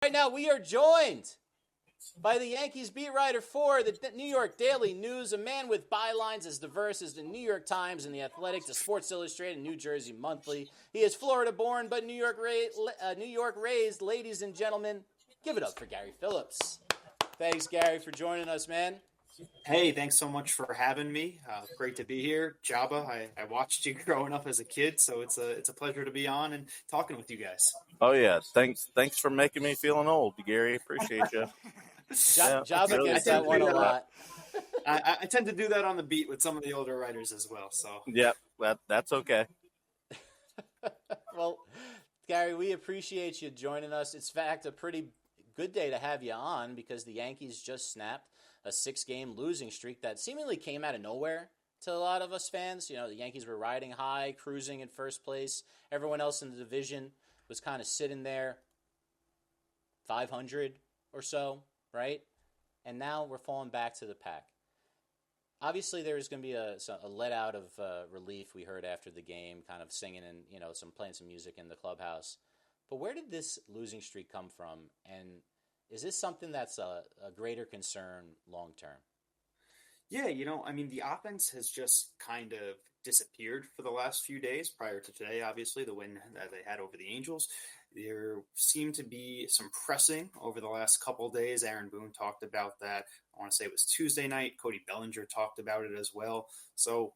Right now, we are joined by the Yankees beat writer for the New York Daily News, a man with bylines as diverse as the New York Times and the Athletic, to Sports Illustrated and New Jersey Monthly. He is Florida-born but New York raised. Ladies and gentlemen, give it up for Gary Phillips. Thanks, Gary, for joining us, man. Hey, thanks so much for having me. Great to be here. Joba, I watched you growing up as a kid, so it's a pleasure to be on and talking with you guys. Oh, yeah. Thanks for making me feeling old, Gary. Appreciate you. Joba really gets that one a lot. I tend to do that on the beat with some of the older writers as well. So yeah, that's okay. Well, Gary, we appreciate you joining us. It's, in fact, a pretty good day to have you on because the Yankees just snapped a 6-game losing streak that seemingly came out of nowhere to a lot of us fans. You know, the Yankees were riding high, cruising in first place. Everyone else in the division was kind of sitting there 500 or so, right? And now we're falling back to the pack. Obviously, there's going to be a let out of relief we heard after the game, kind of singing and, playing some music in the clubhouse. But where did this losing streak come from? And is this something that's a greater concern long term? Yeah, the offense has just kind of disappeared for the last few days prior to today, obviously, the win that they had over the Angels. There seemed to be some pressing over the last couple of days. Aaron Boone talked about that. I want to say it was Tuesday night. Cody Bellinger talked about it as well. So,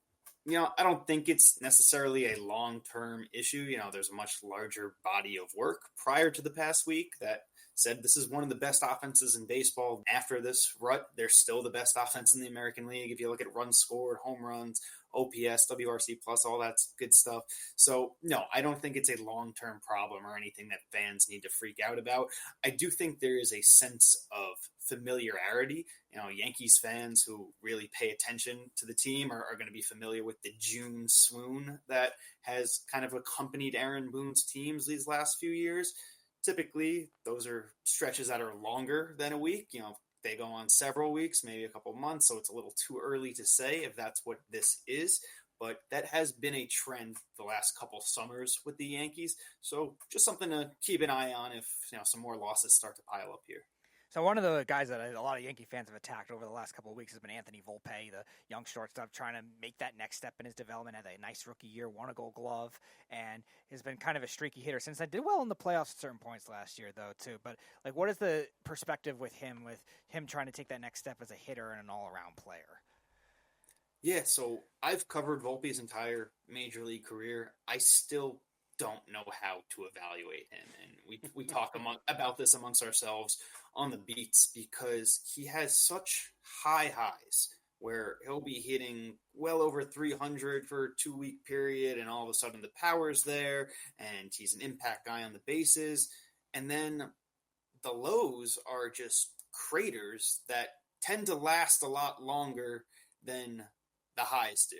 I don't think it's necessarily a long-term issue. There's a much larger body of work prior to the past week that said this is one of the best offenses in baseball. After this rut, they're still the best offense in the American League. If you look at runs scored, home runs, OPS, WRC plus, all that's good stuff. So, no, I don't think it's a long-term problem or anything that fans need to freak out about. I do think there is a sense of familiarity. Yankees fans who really pay attention to the team are going to be familiar with the June swoon that has kind of accompanied Aaron Boone's teams these last few years. Typically, those are stretches that are longer than a week. They go on several weeks, maybe a couple months, so it's a little too early to say if that's what this is. But that has been a trend the last couple summers with the Yankees. So just something to keep an eye on if some more losses start to pile up here. So one of the guys that a lot of Yankee fans have attacked over the last couple of weeks has been Anthony Volpe, the young shortstop, trying to make that next step in his development. Had a nice rookie year, won a Gold Glove, and has been kind of a streaky hitter since. I did well in the playoffs at certain points last year, though, too. But what is the perspective with him trying to take that next step as a hitter and an all-around player? Yeah, so I've covered Volpe's entire major league career. I still don't know how to evaluate him, and we talk about this amongst ourselves on the beats because he has such high highs where he'll be hitting well over 300 for a 2-week period, and all of a sudden the power's there and he's an impact guy on the bases, and then the lows are just craters that tend to last a lot longer than the highs do.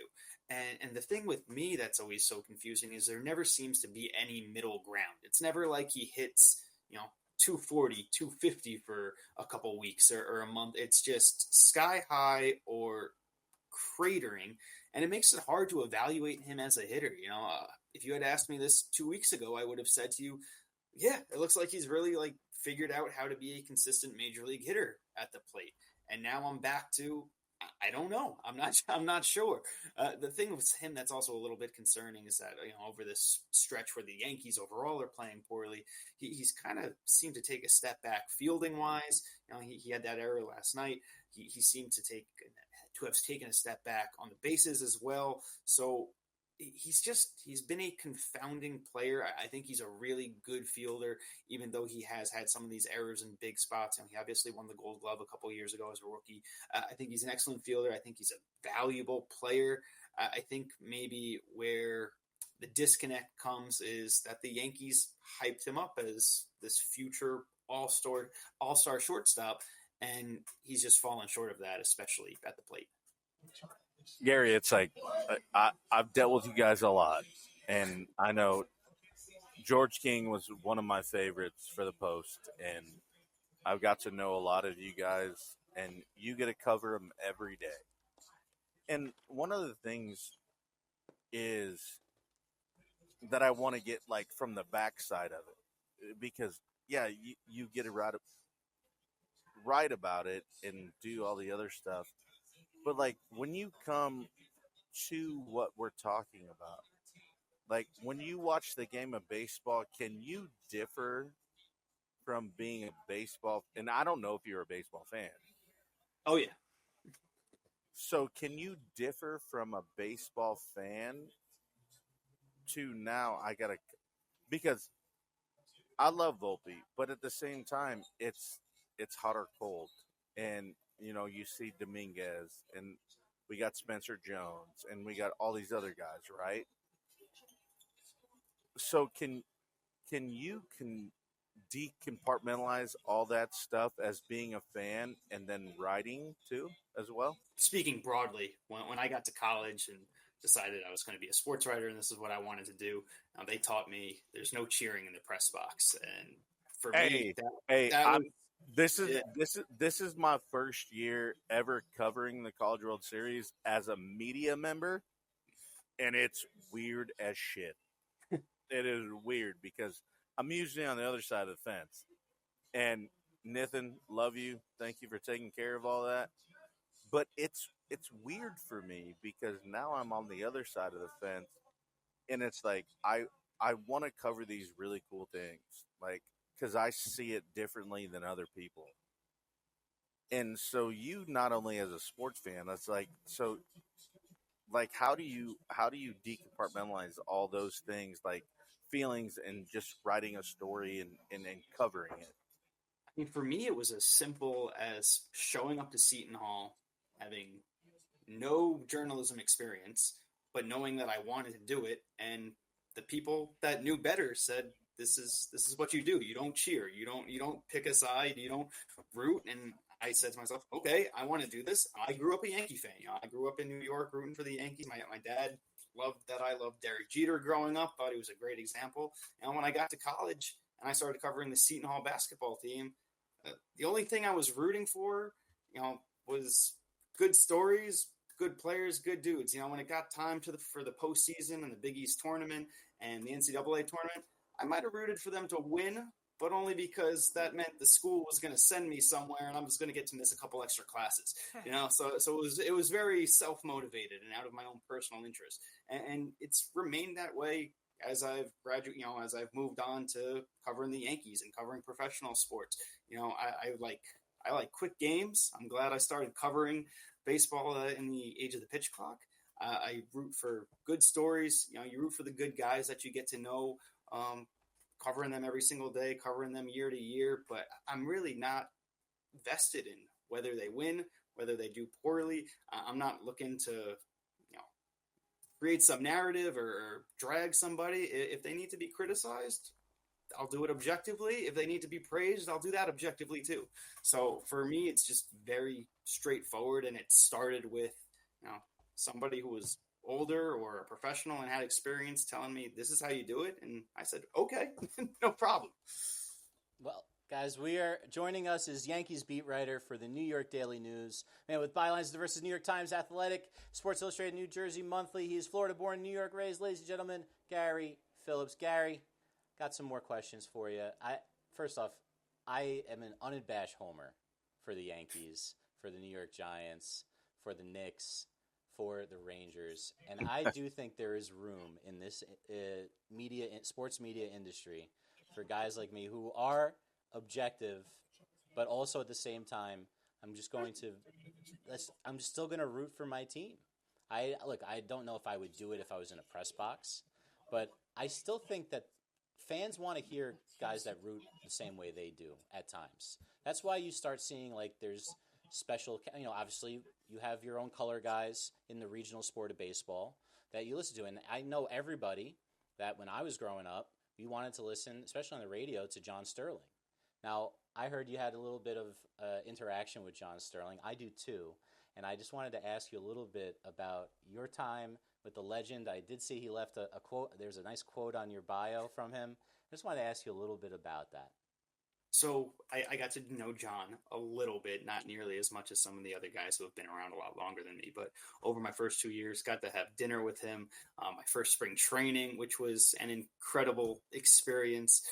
And the thing with me that's always so confusing is there never seems to be any middle ground. It's never like he hits, 240, 250 for a couple weeks or a month. It's just sky high or cratering, and it makes it hard to evaluate him as a hitter. If you had asked me this 2 weeks ago, I would have said to you, yeah, it looks like he's really figured out how to be a consistent major league hitter at the plate. And now I'm back to, I don't know. I'm not sure. The thing with him that's also a little bit concerning is that, over this stretch where the Yankees overall are playing poorly, he's kind of seemed to take a step back fielding wise. He had that error last night. He seemed to have taken a step back on the bases as well. So he's been a confounding player. I think he's a really good fielder, even though he has had some of these errors in big spots. And he obviously won the Gold Glove a couple of years ago as a rookie. I think he's an excellent fielder. I think he's a valuable player. I think maybe where the disconnect comes is that the Yankees hyped him up as this future all-star shortstop, and he's just fallen short of that, especially at the plate. Gary, it's like I've dealt with you guys a lot, and I know George King was one of my favorites for the Post, and I've got to know a lot of you guys, and you get to cover them every day. And one of the things is that I want to get from the backside of it because yeah, you get it right about it and do all the other stuff. But like when you come to what we're talking about, like when you watch the game of baseball, can you differ from being a baseball? And I don't know if you're a baseball fan. Oh yeah. So can you differ from a baseball fan to now? Because I love Volpe, but at the same time, it's hot or cold, and you see Dominguez, and we got Spencer Jones, and we got all these other guys, right? So can decompartmentalize all that stuff as being a fan and then writing too as well? Speaking broadly, when I got to college and decided I was going to be a sports writer and this is what I wanted to do, they taught me there's no cheering in the press box, and for me, this is my first year ever covering the College World Series as a media member, and it's weird as shit. It is weird because I'm usually on the other side of the fence. And Nathan, love you. Thank you for taking care of all that. But it's weird for me because now I'm on the other side of the fence, and it's like I want to cover these really cool things, like because I see it differently than other people. And so you not only as a sports fan, that's like so. Like how do you decompartmentalize all those things like feelings and just writing a story and covering it? I mean, for me, it was as simple as showing up to Seton Hall, having no journalism experience, but knowing that I wanted to do it, and the people that knew better said, "This is what you do. You don't cheer. You don't pick a side. You don't root." And I said to myself, "Okay, I want to do this." I grew up a Yankee fan. I grew up in New York rooting for the Yankees. My dad loved that. I loved Derek Jeter growing up. Thought he was a great example. And when I got to college and I started covering the Seton Hall basketball team, the only thing I was rooting for, was good stories, good players, good dudes. When it got time for the postseason and the Big East tournament and the NCAA tournament, I might have rooted for them to win, but only because that meant the school was going to send me somewhere and I was going to get to miss a couple extra classes. So it was very self-motivated and out of my own personal interest, and it's remained that way as I've graduated. As I've moved on to covering the Yankees and covering professional sports. I like quick games. I'm glad I started covering baseball in the age of the pitch clock. I root for good stories. You root for the good guys that you get to know, covering them every single day, covering them year to year. But I'm really not vested in whether they win, whether they do poorly. I'm not looking to create some narrative or drag somebody. If they need to be criticized, I'll do it objectively. If they need to be praised, I'll do that objectively too. So for me, it's just very straightforward, and it started with somebody who was older or a professional and had experience telling me this is how you do it, and I said okay, no problem. Well, guys, joining us is Yankees beat writer for the New York Daily News, man with bylines versus New York Times Athletic, Sports Illustrated, New Jersey Monthly. He is Florida-born, New York raised, ladies and gentlemen, Gary Phillips. Gary, got some more questions for you. First off, I am an unabashed homer for the Yankees, for the New York Giants, for the Knicks, for the Rangers, and I do think there is room in this sports media industry for guys like me who are objective, but also at the same time, I'm still going to root for my team. I don't know if I would do it if I was in a press box, but I still think that fans want to hear guys that root the same way they do at times. That's why you start seeing there's special, obviously you have your own color guys in the regional sport of baseball that you listen to. And I know everybody that when I was growing up, we wanted to listen, especially on the radio, to John Sterling. Now, I heard you had a little bit of interaction with John Sterling. I do too. And I just wanted to ask you a little bit about your time with the legend. I did see he left a quote. There's a nice quote on your bio from him. I just wanted to ask you a little bit about that. So I got to know John a little bit, not nearly as much as some of the other guys who have been around a lot longer than me, but over my first 2 years, got to have dinner with him, my first spring training, which was an incredible experience.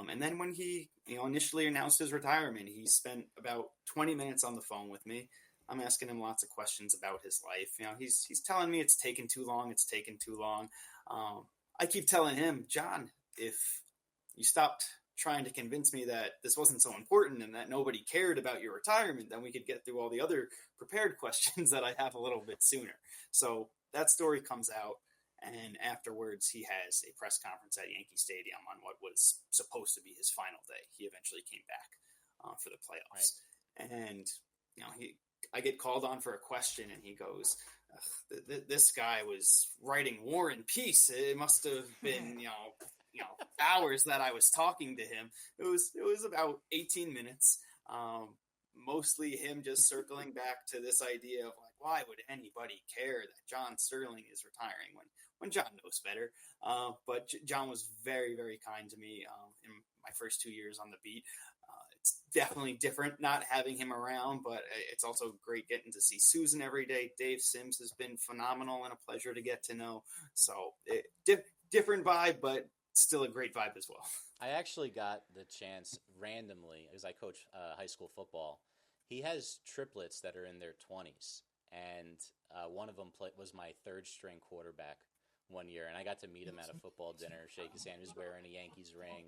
And then when he, initially announced his retirement, he spent about 20 minutes on the phone with me. I'm asking him lots of questions about his life. He's telling me it's taken too long. It's taken too long. I keep telling him, John, if you stopped trying to convince me that this wasn't so important and that nobody cared about your retirement, then we could get through all the other prepared questions that I have a little bit sooner. So that story comes out, and afterwards he has a press conference at Yankee Stadium on what was supposed to be his final day. He eventually came back for the playoffs. Right. And, I get called on for a question, and he goes, this guy was writing War and Peace. It must have been, hours that I was talking to him. It was about 18 minutes. Mostly him just circling back to this idea of like, why would anybody care that John Sterling is retiring when John knows better? But John was very, very kind to me in my first 2 years on the beat. It's definitely different not having him around, but it's also great getting to see Susan every day. Dave Sims has been phenomenal and a pleasure to get to know. So different vibe, but still a great vibe as well. I actually got the chance randomly, as I coach high school football. He has triplets that are in their 20s, and one of them was my third string quarterback one year, and I got to meet him at a football dinner, shake his hand. He was wearing a Yankees ring,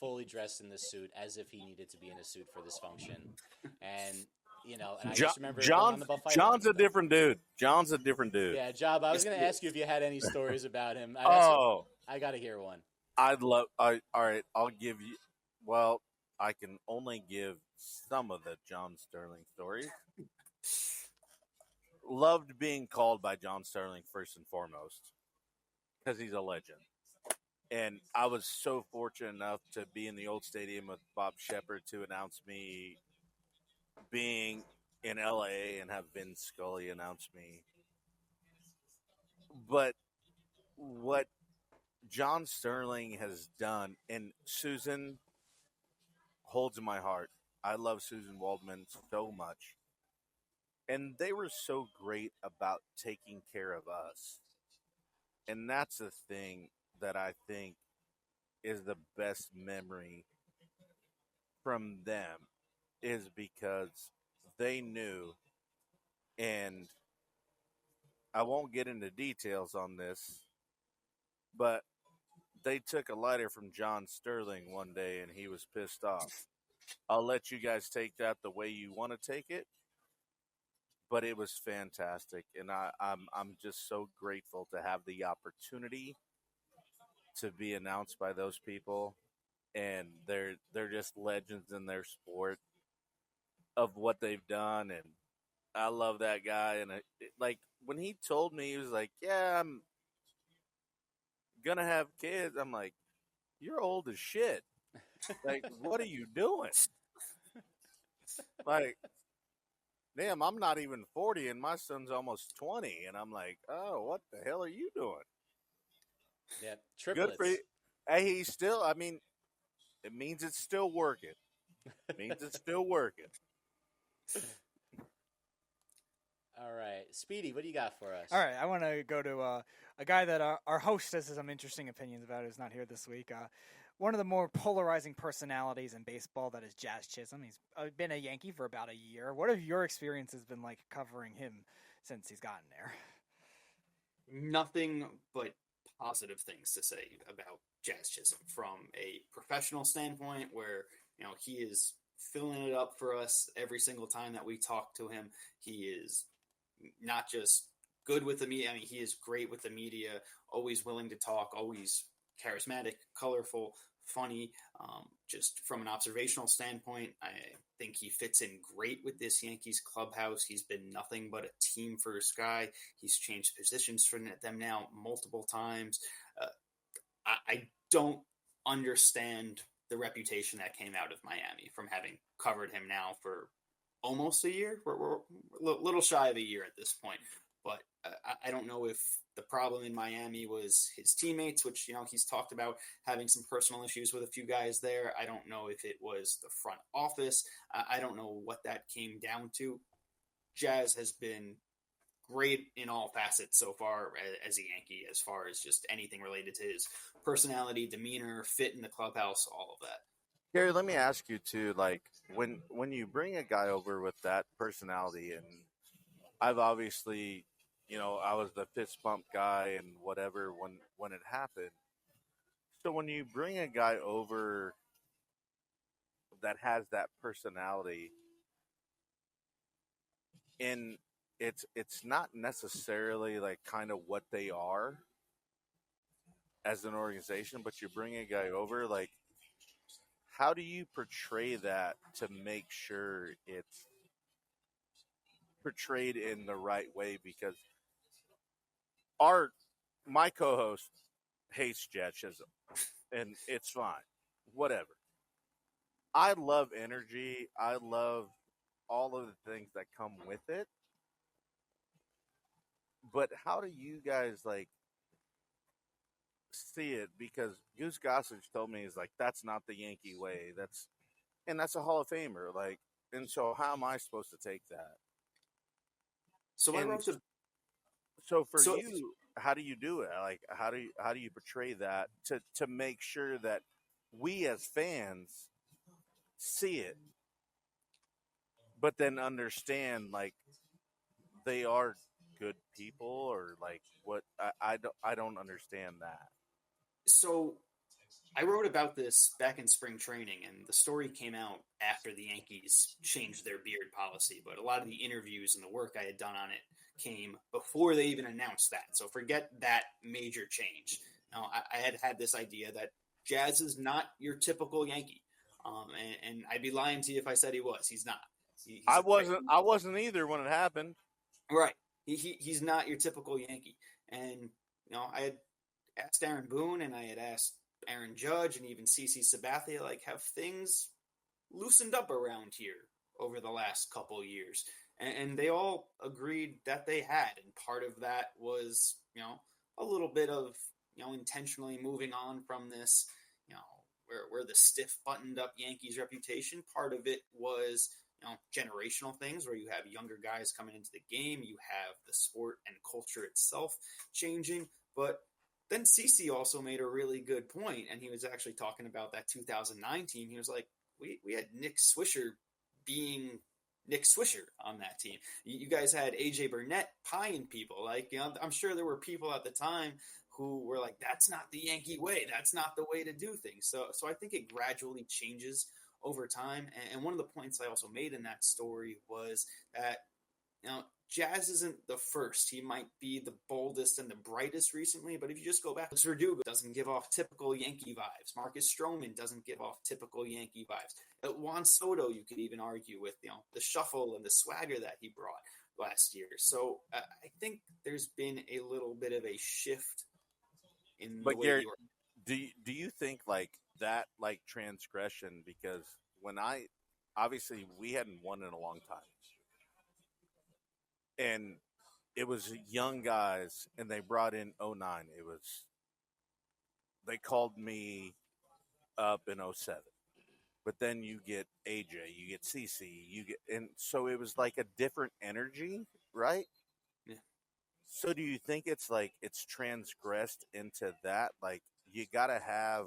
fully dressed in the suit, as if he needed to be in a suit for this function. And and I just remember going on the buffet. John's a different dude. John's a different dude. Yeah, Job. I was going to ask you if you had any stories about him. I got to hear one. I'd love. All right, I'll give you. Well, I can only give some of the John Sterling stories. Loved being called by John Sterling first and foremost, because he's a legend. And I was so fortunate enough to be in the old stadium with Bob Shepard to announce me being in LA and have Vince Scully announce me. But what John Sterling has done, and Susan holds in my heart. I love Susan Waldman so much. And they were so great about taking care of us. And that's the thing that I think is the best memory from them, is because they knew, and I won't get into details on this, but they took a lighter from John Sterling one day and he was pissed off. I'll let you guys take that the way you want to take it, but it was fantastic, and I'm just so grateful to have the opportunity to be announced by those people, and they're just legends in their sport of what they've done, and I love that guy. And like when he told me, he was like, "Yeah, I'm gonna have kids." I'm like, "You're old as shit. Like, what are you doing?" Like, damn, I'm not even 40 and my son's almost 20. And I'm like, oh, what the hell are you doing? Yeah, triplets. Good for you. Hey, he's still, I mean, it means it's still working. It means it's still working. All right. Speedy, what do you got for us? All right. I want to go to a guy that our host has some interesting opinions about, who's not here this week. One of the more polarizing personalities in baseball, that is Jazz Chisholm. He's been a Yankee for about a year. What have your experiences been like covering him since he's gotten there? Nothing but positive things to say about Jazz Chisholm from a professional standpoint, where he is filling it up for us every single time that we talk to him. He is not just good with the media. I mean, he is great with the media, always willing to talk, always charismatic, colorful, funny. Just from an observational standpoint, I think he fits in great with this Yankees clubhouse. He's been nothing but a team first guy. He's changed positions for them now multiple times. I don't understand the reputation that came out of Miami from having covered him now for almost a year. We're a little shy of a year at this point. But I don't know if the problem in Miami was his teammates, which, he's talked about having some personal issues with a few guys there. I don't know if it was the front office. I don't know what that came down to. Jazz has been great in all facets so far as a Yankee, as far as just anything related to his personality, demeanor, fit in the clubhouse, all of that. Gary, let me ask you too, like when you bring a guy over with that personality, and I've obviously, I was the fist bump guy and whatever when it happened. So when you bring a guy over that has that personality, and it's not necessarily like kind of what they are as an organization, but you bring a guy over, like, how do you portray that to make sure it's portrayed in the right way? Because my co-host hates Jazz Chisholm, and it's fine, whatever. I love energy. I love all of the things that come with it. But how do you guys like see it? Because Goose Gossage told me, he's like, that's not the Yankee way. That's a Hall of Famer. Like, and so how am I supposed to take that? So I wrote So for you, how do you do it? Like, how do you portray that to make sure that we as fans see it, but then understand like they are good people, or like what? I don't understand that. So I wrote about this back in spring training, and the story came out after the Yankees changed their beard policy. But a lot of the interviews and the work I had done on it came before they even announced that. So forget that major change. Now, I had this idea that Jazz is not your typical Yankee. And I'd be lying to you if I said he was. He's not. I wasn't either when it happened. Right. He's not your typical Yankee. And, I had asked Aaron Boone, and I had asked Aaron Judge, and even CC Sabathia, like, have things loosened up around here over the last couple years? And they all agreed that they had. And part of that was, a little bit of, intentionally moving on from this, where the stiff buttoned up Yankees reputation. Part of it was, generational things where you have younger guys coming into the game. You have the sport and culture itself changing. But then CC also made a really good point, and he was actually talking about that 2009 team. He was like, we had Nick Swisher being Nick Swisher on that team. You guys had AJ Burnett pieing people. Like, I'm sure there were people at the time who were like, that's not the Yankee way. That's not the way to do things. So I think it gradually changes over time. And one of the points I also made in that story was that, Jazz isn't the first. He might be the boldest and the brightest recently, but if you just go back, Verdugo doesn't give off typical Yankee vibes. Marcus Stroman doesn't give off typical Yankee vibes. Juan Soto, you could even argue with, the shuffle and the swagger that he brought last year. So I think there's been a little bit of a shift in the way Gary, do you think like that, like transgression? Because obviously we hadn't won in a long time. And it was young guys, and they brought in 09. They called me up in 07. But then you get AJ, you get CC, and so it was like a different energy, right? Yeah. So do you think it's like it's transgressed into that? Like you got to have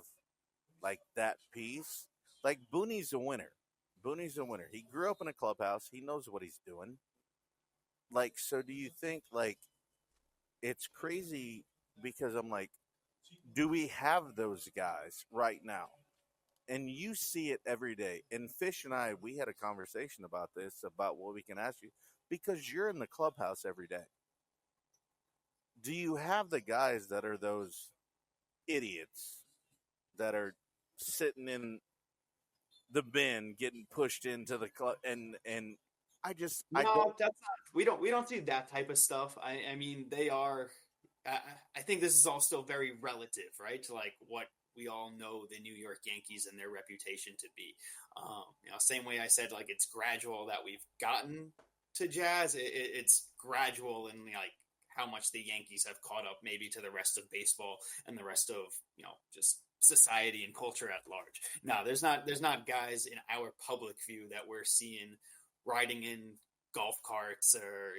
like that piece? Like Booney's a winner. He grew up in a clubhouse. He knows what he's doing. Like, so do you think, like, it's crazy because I'm like, do we have those guys right now? And you see it every day. And Fish and I, we had a conversation about this, about what we can ask you, because you're in the clubhouse every day. Do you have the guys that are those idiots that are sitting in the bin getting pushed into the club? And that's not, we don't see that type of stuff. I mean, they are. I think this is all still very relative, right? To like what we all know the New York Yankees and their reputation to be. Same way I said, like it's gradual that we've gotten to Jazz. It's gradual in like how much the Yankees have caught up, maybe to the rest of baseball and the rest of just society and culture at large. No, there's not guys in our public view that we're seeing riding in golf carts or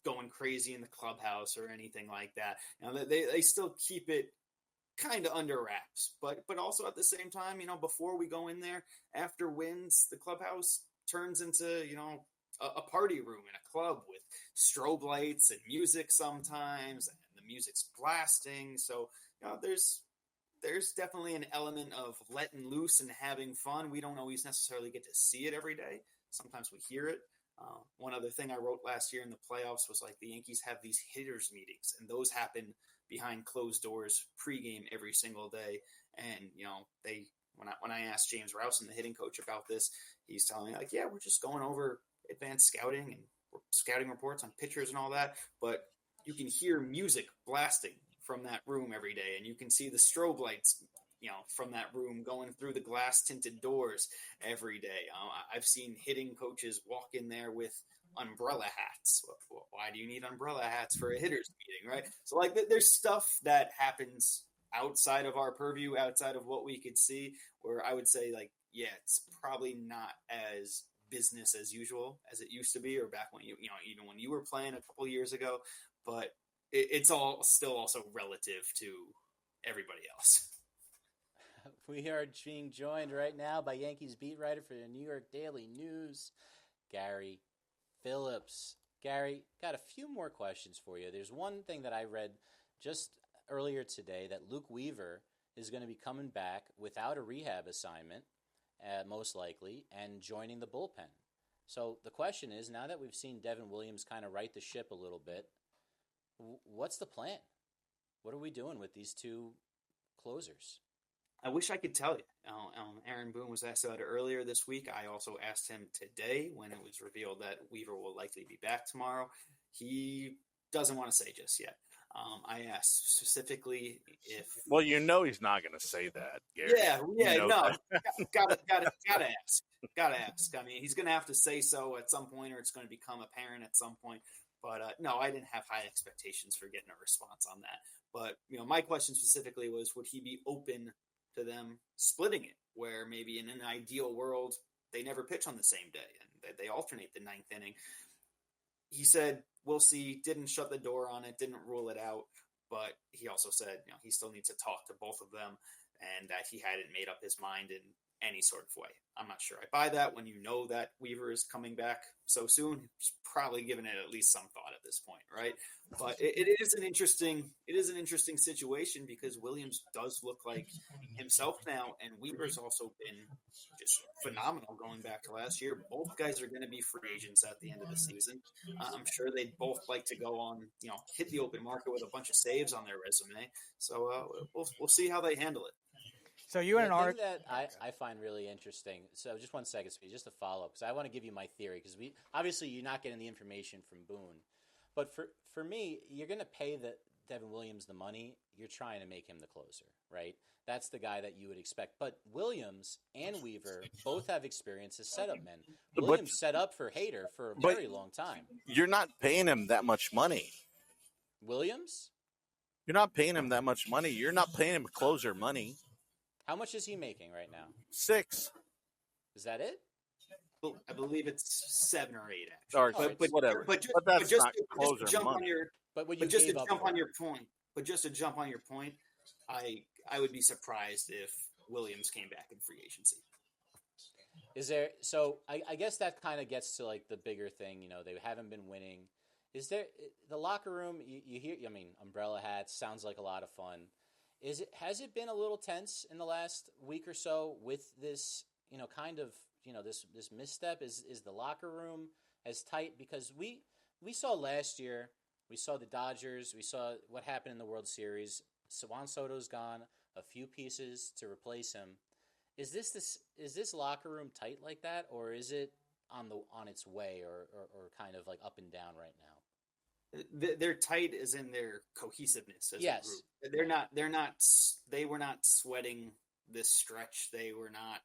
going crazy in the clubhouse or anything like that. They still keep it kind of under wraps, but also at the same time, before we go in there after wins, the clubhouse turns into, a party room in a club with strobe lights and music sometimes, and the music's blasting. So, there's definitely an element of letting loose and having fun. We don't always necessarily get to see it every day. Sometimes we hear it. One other thing I wrote last year in the playoffs was like the Yankees have these hitters meetings, and those happen behind closed doors pregame every single day. And, when I asked James Rowson, the hitting coach, about this, he's telling me like, yeah, we're just going over advanced scouting and scouting reports on pitchers and all that. But you can hear music blasting from that room every day, and you can see the strobe lights, from that room going through the glass tinted doors every day. I've seen hitting coaches walk in there with umbrella hats. Why do you need umbrella hats for a hitters meeting, right? So like there's stuff that happens outside of our purview, outside of what we could see, where I would say like, yeah, it's probably not as business as usual as it used to be, or back when even when you were playing a couple years ago, but it's all still also relative to everybody else. We are being joined right now by Yankees beat writer for the New York Daily News, Gary Phillips. Gary, got a few more questions for you. There's one thing that I read just earlier today, that Luke Weaver is going to be coming back without a rehab assignment, most likely, and joining the bullpen. So the question is, now that we've seen Devin Williams kind of right the ship a little bit, what's the plan? What are we doing with these two closers? I wish I could tell you. Aaron Boone was asked about it earlier this week. I also asked him today when it was revealed that Weaver will likely be back tomorrow. He doesn't want to say just yet. I asked specifically if. Well, he's not going to say that, Gary. Gotta ask. Gotta ask. I mean, he's going to have to say so at some point, or it's going to become apparent at some point. But no, I didn't have high expectations for getting a response on that. But my question specifically was, would he be open to them splitting it, where maybe in an ideal world they never pitch on the same day and they alternate the ninth inning? He said, we'll see, didn't shut the door on it, didn't rule it out, but he also said, he still needs to talk to both of them and that he hadn't made up his mind in any sort of way. I'm not sure I buy that when you know that Weaver is coming back so soon. He's probably given it at least some thought at this point, right? But it is an interesting situation because Williams does look like himself now, and Weaver's also been just phenomenal going back to last year. Both guys are going to be free agents at the end of the season. I'm sure they'd both like to go on, hit the open market with a bunch of saves on their resume. So we'll see how they handle it. So you and an article that I find really interesting. So just one second, Speed, just to follow up, because I want to give you my theory. Because obviously you're not getting the information from Boone, but for me, you're going to pay Devin Williams the money. You're trying to make him the closer, right? That's the guy that you would expect. But Williams and Weaver both have experience as setup men. Williams set up for Hader for a very long time. You're not paying him that much money. Williams? You're not paying him that much money. You're not paying him closer money. How much is he making right now? 6. Is that it? I believe it's 7 or 8. Actually. Or whatever. But that's not closer money. Just to jump on your point, I would be surprised if Williams came back in free agency. Is there? So I guess that kind of gets to like the bigger thing. They haven't been winning. Is there the locker room? You hear? I mean, umbrella hats sounds like a lot of fun. Has it been a little tense in the last week or so with this, kind of, this misstep? Is the locker room as tight? Because we saw last year, we saw the Dodgers, we saw what happened in the World Series. Juan Soto's gone, a few pieces to replace him. Is this locker room tight like that, or is it on its way, or kind of like up and down right now? They're tight as in their cohesiveness as a group. They were not sweating this stretch. They were not,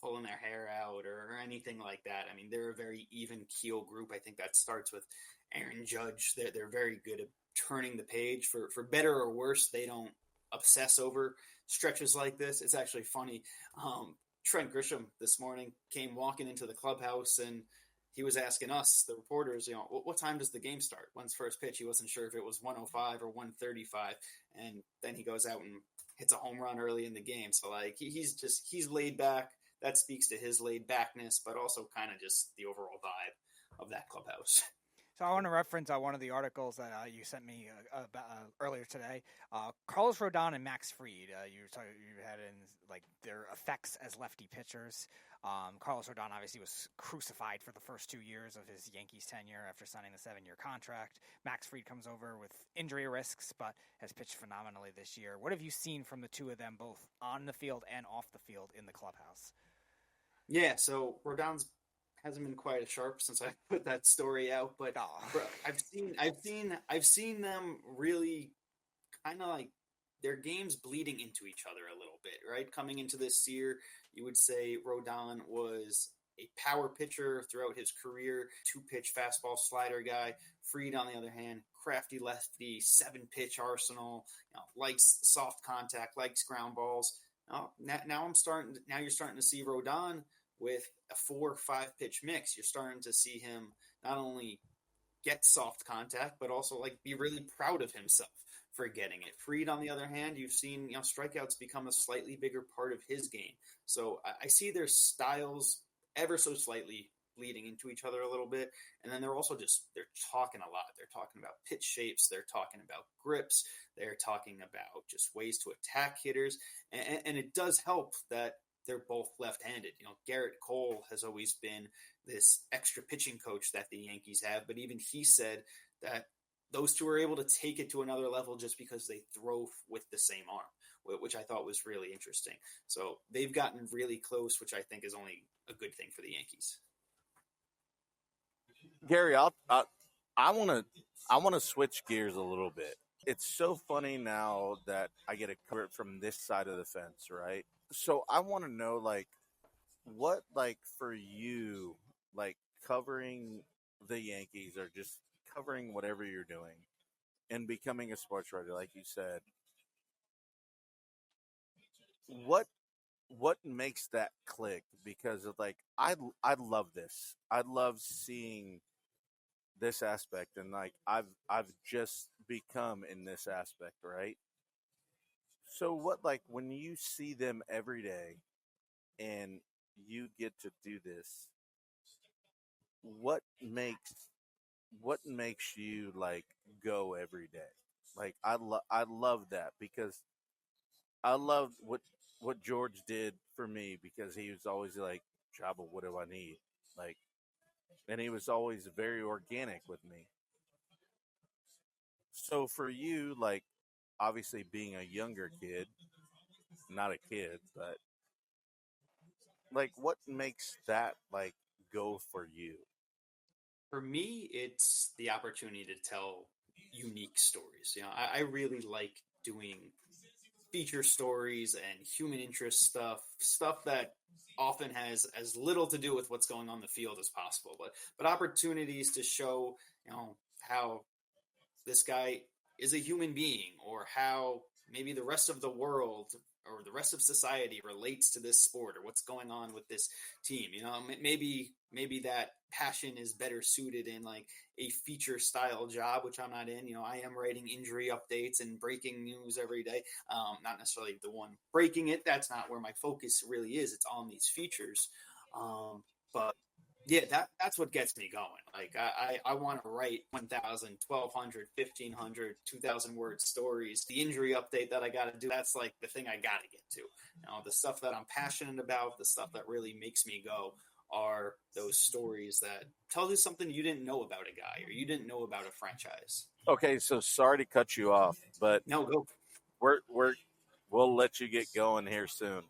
pulling their hair out or anything like that. I mean, they're a very even keel group. I think that starts with Aaron Judge. They're very good at turning the page for better or worse. They don't obsess over stretches like this. It's actually funny. Trent Grisham this morning came walking into the clubhouse and he was asking us, the reporters, what time does the game start? When's first pitch? He wasn't sure if it was 1:05 or 1:35. And then he goes out and hits a home run early in the game. So like he's laid back. That speaks to his laid backness, but also kind of just the overall vibe of that clubhouse. So I want to reference one of the articles that you sent me earlier today. Carlos Rodon and Max Fried. You had in like their effects as lefty pitchers. Carlos Rodon obviously was crucified for the first 2 years of his Yankees tenure after signing the 7-year contract. Max Fried comes over with injury risks, but has pitched phenomenally this year. What have you seen from the two of them, both on the field and off the field in the clubhouse? Yeah, so Rodon's hasn't been quite as sharp since I put that story out, but I've seen them really kind of like their games bleeding into each other a little bit, right? Coming into this year, you would say Rodon was a power pitcher throughout his career, 2-pitch fastball slider guy. Fried, on the other hand, crafty lefty, 7-pitch arsenal, likes soft contact, likes ground balls. Now you're starting to see Rodon with a 4 or 5-pitch mix. You're starting to see him not only get soft contact, but also like be really proud of himself for getting it. Fried, on the other hand, you've seen strikeouts become a slightly bigger part of his game. So I see their styles ever so slightly bleeding into each other a little bit. And then they're talking a lot. They're talking about pitch shapes. They're talking about grips. They're talking about just ways to attack hitters. And it does help that they're both left-handed. Garrett Cole has always been this extra pitching coach that the Yankees have, but even he said that those two are able to take it to another level just because they throw with the same arm, which I thought was really interesting. So they've gotten really close, which I think is only a good thing for the Yankees. Gary, I want to switch gears a little bit. It's so funny now that I get to cover it from this side of the fence, right? So I want to know, like, what, like, for you, like, covering the Yankees or just covering whatever you're doing and becoming a sports writer, like you said, what makes that click? Because of, like, I love this. I love seeing this aspect, and like I've just become in this aspect, right? So what, like, when you see them every day and you get to do this, what makes you like go every day? Like I love that, because I love what George did for me, because he was always like, Joba, what do I need? Like, and he was always very organic with me. So for you, like, obviously being a younger kid, not a kid, but like, what makes that like go for you? For me, it's the opportunity to tell unique stories. I really like doing feature stories and human interest stuff that often has as little to do with what's going on the field as possible, but opportunities to show, how this guy is a human being, or how maybe the rest of the world or the rest of society relates to this sport, or what's going on with this team. Maybe that passion is better suited in like a feature style job, which I'm not in. I am writing injury updates and breaking news every day. Not necessarily the one breaking it. That's not where my focus really is. It's on these features. But yeah, that's what gets me going. Like I want to write 1,000, 1,200, 1,500, 2,000 word stories. The injury update that I got to do, that's like the thing I got to get to. The stuff that I'm passionate about, the stuff that really makes me go, are those stories that tell you something you didn't know about a guy, or you didn't know about a franchise. Okay, so sorry to cut you off, but No, go. We'll let you get going here soon.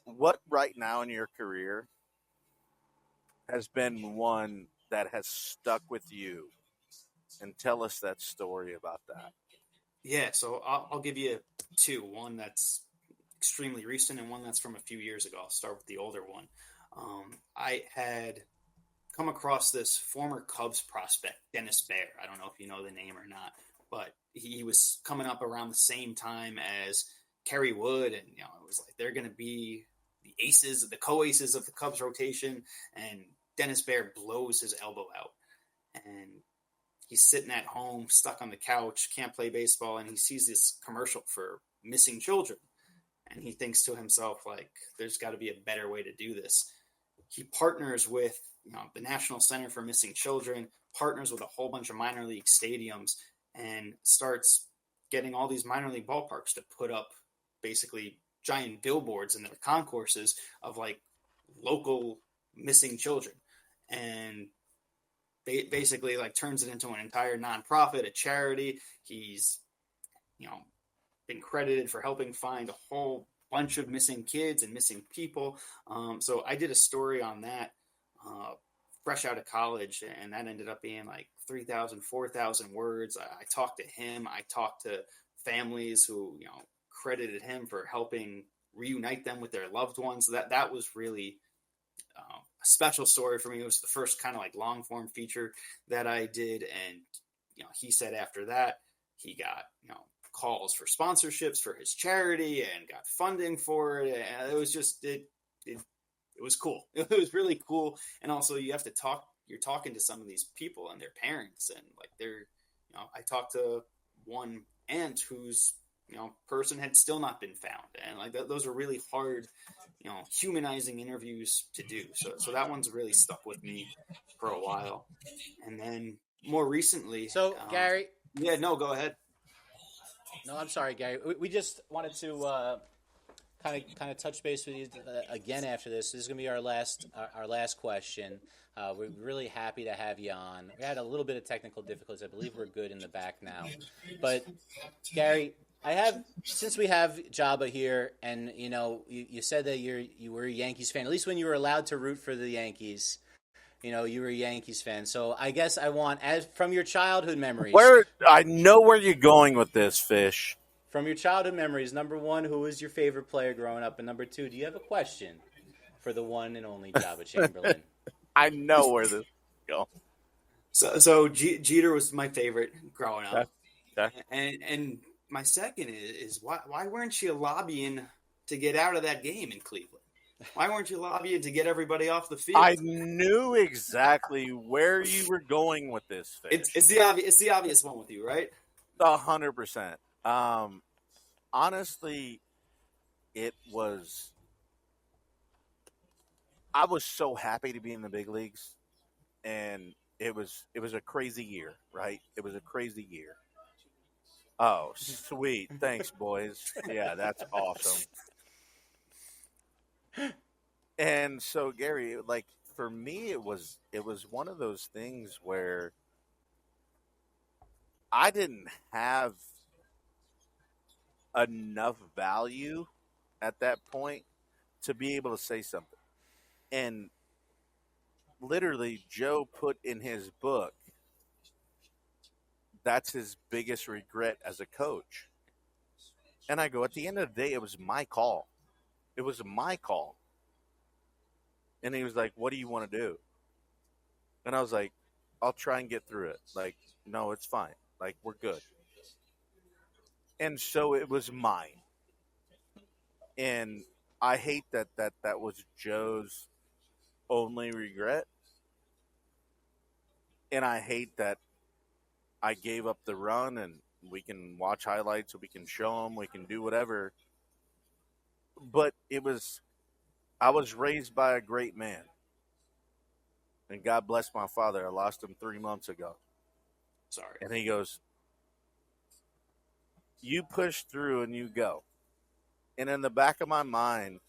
What right now in your career has been one that has stuck with you? And tell us that story about that. Yeah, so I'll give you two. One that's extremely recent and one that's from a few years ago. I'll start with the older one. I had come across this former Cubs prospect, Dennis Baer. I don't know if you know the name or not, but he was coming up around the same time as Kerry Wood, and it was like they're going to be the aces, the co-aces of the Cubs rotation, and Dennis Baird blows his elbow out, and he's sitting at home, stuck on the couch, can't play baseball, and he sees this commercial for missing children. And he thinks to himself, like, there's got to be a better way to do this. He partners with the National Center for Missing Children, partners with a whole bunch of minor league stadiums, and starts getting all these minor league ballparks to put up basically giant billboards in their concourses of like local missing children. And basically like turns it into an entire nonprofit, a charity. He's, been credited for helping find a whole bunch of missing kids and missing people. So I did a story on that fresh out of college, and that ended up being like 3,000, 4,000 words. I talked to him. I talked to families who, credited him for helping reunite them with their loved ones. That was really a special story for me. It was the first kind of like long form feature that I did. And, he said after that, he got, calls for sponsorships for his charity and got funding for it. And it was just, it was cool. It was really cool. And also you're talking to some of these people and their parents, and like I talked to one aunt whose, person had still not been found. And like those are really hard, humanizing interviews to do. So that one's really stuck with me for a while. And then more recently. So Gary. Yeah, no, go ahead. No, I'm sorry, Gary. We just wanted to kind of touch base with you again after this. This is going to be our last question. We're really happy to have you on. We had a little bit of technical difficulties. I believe we're good in the back now. But Gary, since we have Joba here, and you said that you were a Yankees fan, at least when you were allowed to root for the Yankees. You were a Yankees fan. So I guess I want, as from your childhood memories. I know where you're going with this, Fish. From your childhood memories, number one, who was your favorite player growing up? And number two, do you have a question for the one and only Joba Chamberlain? I know where this is going. So Jeter was my favorite growing up. Okay. And my second is why weren't you lobbying to get out of that game in Cleveland? Why weren't you lobbying to get everybody off the field? I knew exactly where you were going with this, Fish. It's the obvious one with you, right? 100%. Honestly, I was so happy to be in the big leagues, and it was a crazy year, right? It was a crazy year. Oh, sweet. Thanks, boys. Yeah, that's awesome. And so, Gary, like for me, it was one of those things where I didn't have enough value at that point to be able to say something. And literally, Joe put in his book, that's his biggest regret as a coach. And I go, at the end of the day, it was my call. It was my call. And he was like, what do you want to do? And I was like, I'll try and get through it. Like, no, it's fine. Like, we're good. And so it was mine. And I hate that was Joe's only regret. And I hate that I gave up the run, and we can watch highlights, we can show them, we can do whatever. But I was raised by a great man. And God bless my father. I lost him 3 months ago. Sorry. And he goes, you push through and you go. And in the back of my mind,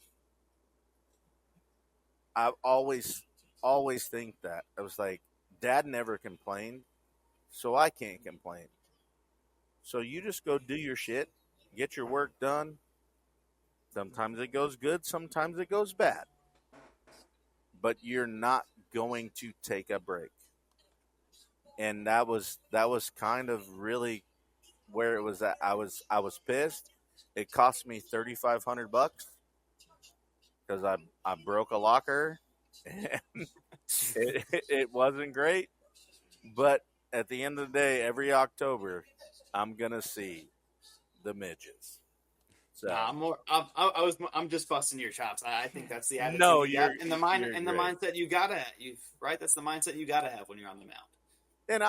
I've always think that. I was like, Dad never complained, so I can't complain. So you just go do your shit, get your work done. Sometimes it goes good, sometimes it goes bad. But you're not going to take a break. And that was kind of really where it was at. I was pissed. It cost me $3,500 because I broke a locker, and it wasn't great. But at the end of the day, every October, I'm gonna see the midgets. So I'm just busting your chops. I think that's the attitude. No, you got, you're and the mind you're and the great. mindset you gotta right. That's the mindset you gotta have when you're on the mound. And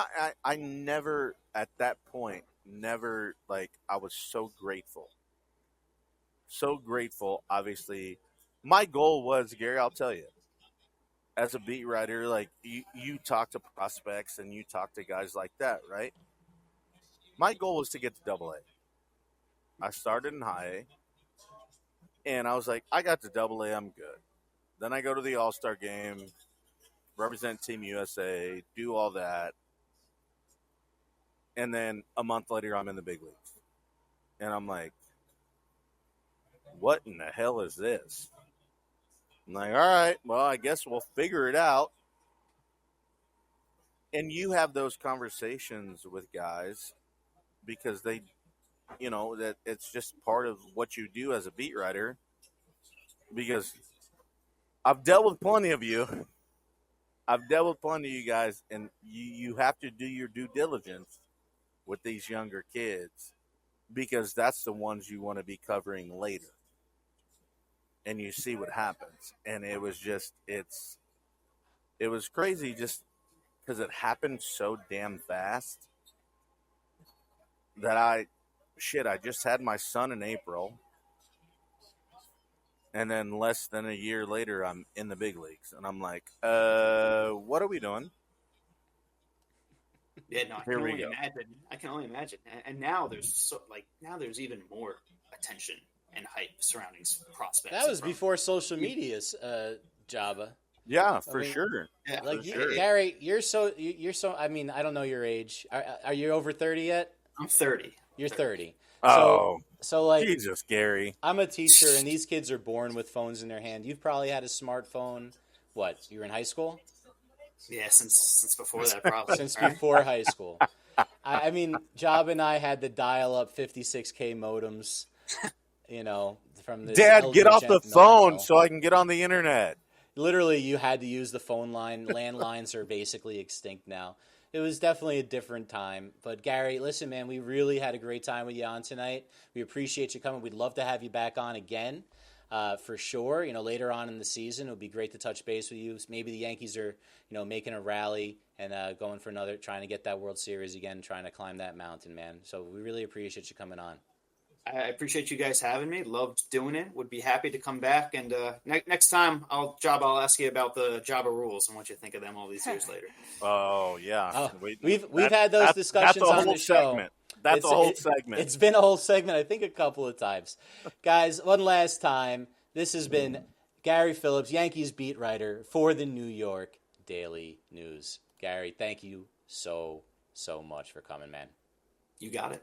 I never at that point never like I was so grateful. So grateful, obviously. My goal was, Gary, I'll tell you, as a beat writer, like you talk to prospects and you talk to guys like that, right? My goal was to get to double A. I started in high A and I was like, I got to double A, I'm good. Then I go to the All-Star game, represent Team USA, do all that. And then a month later, I'm in the big leagues. And I'm like, what in the hell is this? I'm like, all right, well, I guess we'll figure it out. And you have those conversations with guys because they, that it's just part of what you do as a beat writer. Because I've dealt with plenty of you. I've dealt with plenty of you guys, and you have to do your due diligence with these younger kids because that's the ones you want to be covering later. And you see what happens. And it was just, it was crazy just because it happened so damn fast that I just had my son in April. And then less than a year later, I'm in the big leagues. And I'm like, what are we doing? Yeah, no, I can only imagine. And now there's even more attention and hype surrounding prospects. That was before social media's Joba. Yeah, for sure. Yeah, Like for sure. Gary, you're so. I mean, I don't know your age. Are you over 30 yet? I'm 30. You're 30. Oh, so like Jesus, Gary. I'm a teacher, and these kids are born with phones in their hand. You've probably had a smartphone. What? You were in high school? Yeah, since before that, probably. Since before high school. I mean, Job and I had the dial-up 56K modems. From the Dad, get off the phone millennial. so I can get on the internet. Literally, you had to use the phone line. Landlines are basically extinct now. It was definitely a different time. But, Gary, listen, man, we really had a great time with you on tonight. We appreciate you coming. We'd love to have you back on again, for sure. Later on in the season, it would be great to touch base with you. Maybe the Yankees are, making a rally and going for another, trying to get that World Series again, trying to climb that mountain, man. So we really appreciate you coming on. I appreciate you guys having me. Loved doing it. Would be happy to come back. And next time, I'll ask you about the Joba rules and what you think of them all these years later. Oh, yeah. Oh, we've had those discussions on the show. Segment. That's a whole segment. It's been a whole segment, I think, a couple of times. Guys, one last time. This has been Gary Phillips, Yankees beat writer for the New York Daily News. Gary, thank you so much for coming, man. You got it.